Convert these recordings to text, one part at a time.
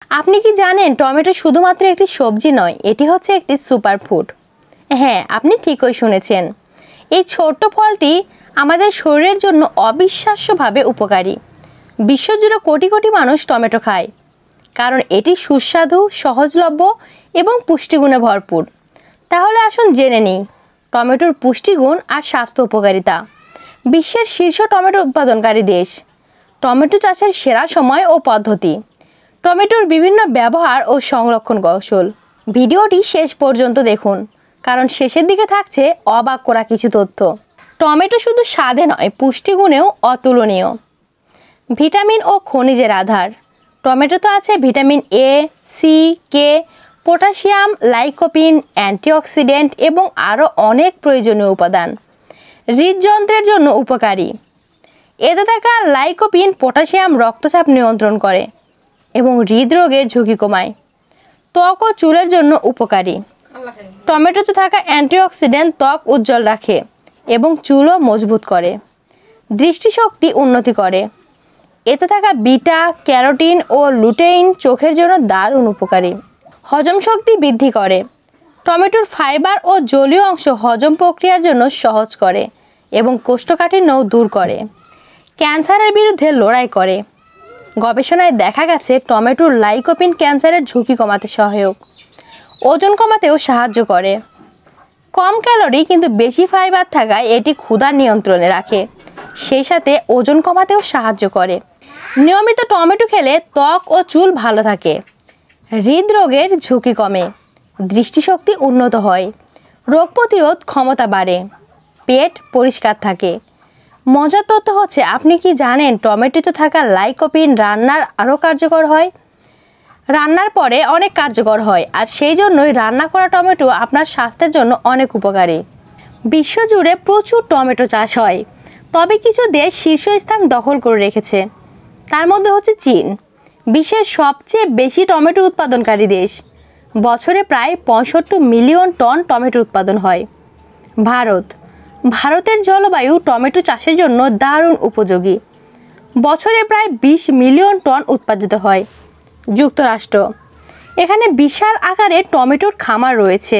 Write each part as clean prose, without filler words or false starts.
আপনি কি জানেন টমেটো শুধুমাত্র একটি সবজি নয়, এটি হচ্ছে একটি সুপারফুড। হ্যাঁ, আপনি ঠিকই শুনেছেন। এই ছোট্ট ফলটি আমাদের শরীরের জন্য অবিশ্বাস্যভাবে উপকারী। বিশ্বজুড়ে কোটি কোটি মানুষ টমেটো খায়, কারণ এটি সুস্বাদু, সহজলভ্য এবং পুষ্টিগুণে ভরপুর। তাহলে আসুন জেনে নিই টমেটোর পুষ্টিগুণ আর স্বাস্থ্য উপকারিতা। বিশ্বের শীর্ষ টমেটো উৎপাদনকারী দেশ। টমেটো চাষের সেরা সময় ও পদ্ধতি। টমেটোর বিভিন্ন ব্যবহার ও সংরক্ষণ কৌশল। ভিডিওটি শেষ পর্যন্ত দেখুন, কারণ শেষের দিকে থাকছে অবাক করা কিছু তথ্য। টমেটো শুধু স্বাদে নয়, পুষ্টিগুণেও অতুলনীয়। ভিটামিন ও খনিজের আধার। টমেটোতে আছে vitamin A, C, K, potassium, lycopene, antioxidant এবং আরও অনেক প্রয়োজনীয় উপাদান। হৃদযন্ত্রের জন্য উপকারী। এতে থাকা লাইকোপিন পটাশিয়াম রক্তচাপ নিয়ন্ত্রণ করে এবং হৃদরোগের ঝুঁকি কমায়। ত্বক ও চুলের জন্য উপকারী। টমেটোতে থাকা অ্যান্টিঅক্সিডেন্ট ত্বক উজ্জ্বল রাখে এবং চুলও মজবুত করে। দৃষ্টিশক্তি উন্নতি করে। এতে থাকা বিটা ক্যারোটিন ও লুটেইন চোখের জন্য দারুণ উপকারী। হজম শক্তি বৃদ্ধি করে। টমেটোর ফাইবার ও জলীয় অংশ হজম প্রক্রিয়ার জন্য সহজ করে এবং কোষ্ঠকাঠিন্যও দূর করে। ক্যান্সারের বিরুদ্ধে লড়াই করে। গবেষণায় দেখা গেছে টমেটোর লাইকোপিন ক্যান্সারের ঝুঁকি কমাতে সহায়ক। ওজন কমাতেও সাহায্য করে। কম ক্যালোরি কিন্তু বেশি ফাইবার থাকায় এটি ক্ষুধা নিয়ন্ত্রণে রাখে, সেই সাথে ওজন কমাতেও সাহায্য করে। নিয়মিত টমেটো খেলে ত্বক ও চুল ভালো থাকে। হৃদরোগের ঝুঁকি কমে। দৃষ্টিশক্তি উন্নত হয়। রোগ প্রতিরোধ ক্ষমতা বাড়ে। পেট পরিষ্কার থাকে। মজার তথ্য হচ্ছে, আপনি কি জানেন টমেটোতে থাকা লাইকোপিন রান্নার আরও কার্যকর হয়? রান্নার পরে অনেক কার্যকর হয়, আর সেই জন্যই রান্না করা টমেটো আপনার স্বাস্থ্যের জন্য অনেক উপকারী। বিশ্বজুড়ে প্রচুর টমেটো চাষ হয়, তবে কিছু দেশ শীর্ষস্থান দখল করে রেখেছে। তার মধ্যে হচ্ছে চীন, বিশ্বের সবচেয়ে বেশি টমেটো উৎপাদনকারী দেশ। বছরে প্রায় 65 মিলিয়ন টন টমেটো উৎপাদন হয়। ভারতের জলবায়ু টমেটো চাষের জন্য দারুণ উপযোগী। বছরে প্রায় 20 মিলিয়ন টন উৎপাদিত হয়। যুক্তরাষ্ট্র, এখানে বিশাল আকারে টমেটোর খামার রয়েছে।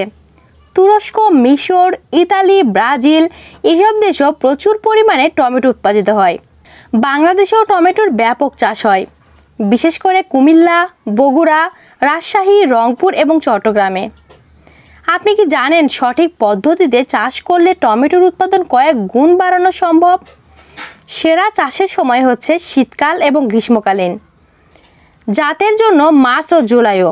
তুরস্ক, মিশর, ইতালি, ব্রাজিল এসব দেশেও প্রচুর পরিমাণে টমেটো উৎপাদিত হয়। বাংলাদেশেও টমেটোর ব্যাপক চাষ হয়, বিশেষ করে কুমিল্লা, বগুড়া, রাজশাহী, রংপুর এবং চট্টগ্রামে। আপনি কি জানেন সঠিক পদ্ধতিতে চাষ করলে টমেটোর উৎপাদন কয়েক গুণ বাড়ানো সম্ভব? সেরা চাষের সময় হচ্ছে শীতকাল এবং গ্রীষ্মকালীন। জাতের জন্য মার্চ ও জুলাইও।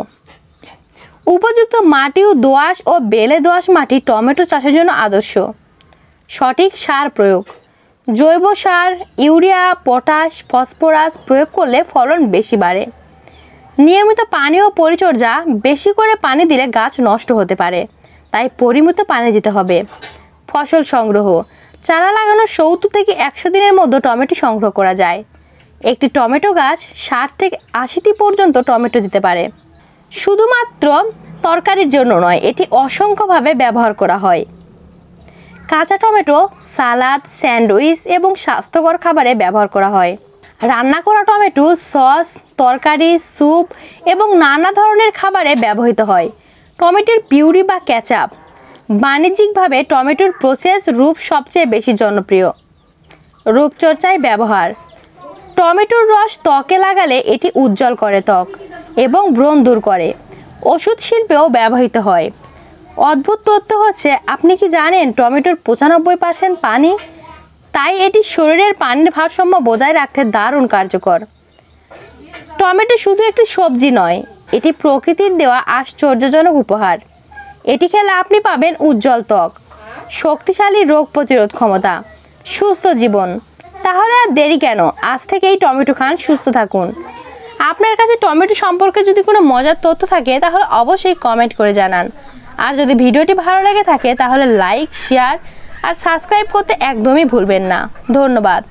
উপযুক্ত মাটি ও দোআঁশ ও বেলে দোআঁশ মাটি টমেটো চাষের জন্য আদর্শ। সঠিক সার প্রয়োগ। জৈব সার, ইউরিয়া, পটাশ, ফসফরাস প্রয়োগ করলে ফলন বেশি বাড়ে। নিয়মিত পানি ও পরিচর্যা। বেশি করে পানি দিলে গাছ নষ্ট হতে পারে, তাই পরিমিত পানি দিতে হবে। ফসল সংগ্রহ। চারা লাগানোর 70 থেকে 100 দিনের মধ্যে টমেটো সংগ্রহ করা যায়। একটি টমেটো গাছ 60 থেকে 80টি পর্যন্ত টমেটো দিতে পারে। শুধুমাত্র তরকারির জন্য নয়, এটি অসংখ্যভাবে ব্যবহার করা হয়। কাঁচা টমেটো সালাদ, স্যান্ডউইচ এবং স্বাস্থ্যকর খাবারে ব্যবহার করা হয়। রান্না করা টমেটো সস, তরকারি, স্যুপ এবং নানা ধরনের খাবারে ব্যবহৃত হয়। টমেটোর পিউরি বা কেচাপ। বাণিজ্যিকভাবে টমেটোর প্রসেস রূপ সবচেয়ে বেশি জনপ্রিয়। রূপচর্চায় ব্যবহার। টমেটোর রস ত্বকে লাগালে এটি উজ্জ্বল করে ত্বক এবং ব্রণ দূর করে। ওষুধ শিল্পেও ব্যবহৃত হয়। অদ্ভুত তথ্য হচ্ছে, আপনি কি জানেন টমেটোর 95% পানি, তাই এটি শরীরের পানির ভারসাম্য বজায় রাখতে দারুণ কার্যকর। টমেটো শুধু একটি সবজি নয়, এটি প্রকৃতির দেওয়া আশ্চর্যজনক উপহার। এটি খেলে আপনি পাবেন উজ্জ্বল ত্বক, শক্তিশালী রোগ প্রতিরোধ ক্ষমতা, সুস্থ জীবন। তাহলে আর দেরি কেন, আজ থেকেই টমেটো খান, সুস্থ থাকুন। আপনার কাছে টমেটো সম্পর্কে যদি কোনো মজার তথ্য থাকে তাহলে অবশ্যই কমেন্ট করে জানান। আর যদি ভিডিওটি ভালো লেগে থাকে তাহলে লাইক, শেয়ার আর সাবস্ক্রাইব করতে একদমই ভুলবেন না। ধন্যবাদ।